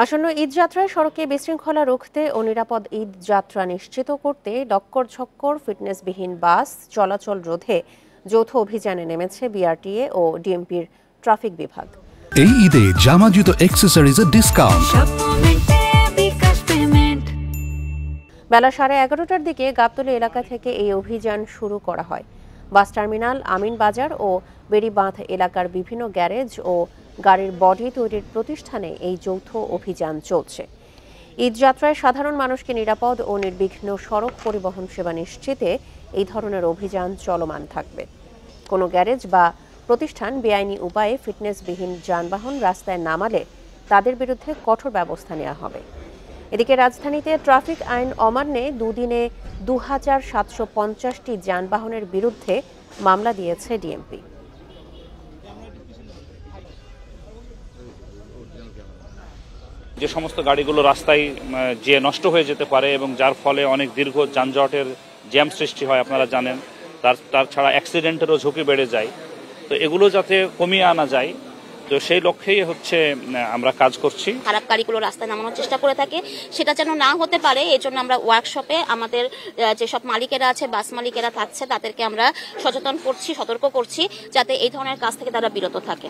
আসন্ন ঈদ যাত্রায় সড়কে বিশৃঙ্খলা রুখতে ও নিরাপদ ঈদ যাত্রা নিশ্চিত করতে ডক্কর ঝক্কর ফিটনেসবিহীন বাস চলাচল রোধে যৌথ অভিযানে নেমেছে বিআরটিএ ও ডিএমপির ট্রাফিক বিভাগ। এই ঈদে জামা জুতো অ্যাকসেসরিজের ডিসকাউন্ট। বেলা 11:30টার দিকে গাবতলী এলাকা থেকে এই অভিযান শুরু করা হয়। বাস টার্মিনাল, আমিন বাজার ও বেড়িবাঁধ এলাকার বিভিন্ন গ্যারেজ ও গাড়ির বডি তৈরির প্রতিষ্ঠানে এই যৌথ অভিযান চলছে। ঈদ যাত্রায় সাধারণ মানুষকে নিরাপদ ও নির্বিঘ্ন সড়ক পরিবহন সেবা নিশ্চিতে এই ধরনের অভিযান চলমান থাকবে। কোনো গ্যারেজ বা প্রতিষ্ঠান বেআইনি উপায়ে ফিটনেসবিহীন যানবাহন রাস্তায় নামালে তাদের বিরুদ্ধে কঠোর ব্যবস্থা নেওয়া হবে। এদিকে রাজধানীতে ট্রাফিক আইন অমান্যে দুদিনে 2750টি যানবাহনের বিরুদ্ধে মামলা দিয়েছে ডিএমপি। যে সমস্ত গাড়িগুলো রাস্তায় যে নষ্ট হয়ে যেতে পারে এবং যার ফলে অনেক দীর্ঘ যানজটের জ্যাম সৃষ্টি হয় আপনারা জানেন, তার ছাড়া অ্যাক্সিডেন্টেরও ঝুঁকি বেড়ে যায়। তো এগুলো যাতে কমিয়ে আনা যায়, তো সেই লক্ষ্যেই আমরা কাজ করছি। খারাপ গাড়িগুলো রাস্তায় নামানোর চেষ্টা করে থাকে, সেটা যেন না হতে পারে এই জন্য আমরা ওয়ার্কশপে আমাদের যেসব মালিকেরা আছে, বাস মালিকেরা থাকছে, তাদেরকে আমরা সচেতন করছি, সতর্ক করছি যাতে এই ধরনের কাজ থেকে তারা বিরত থাকে।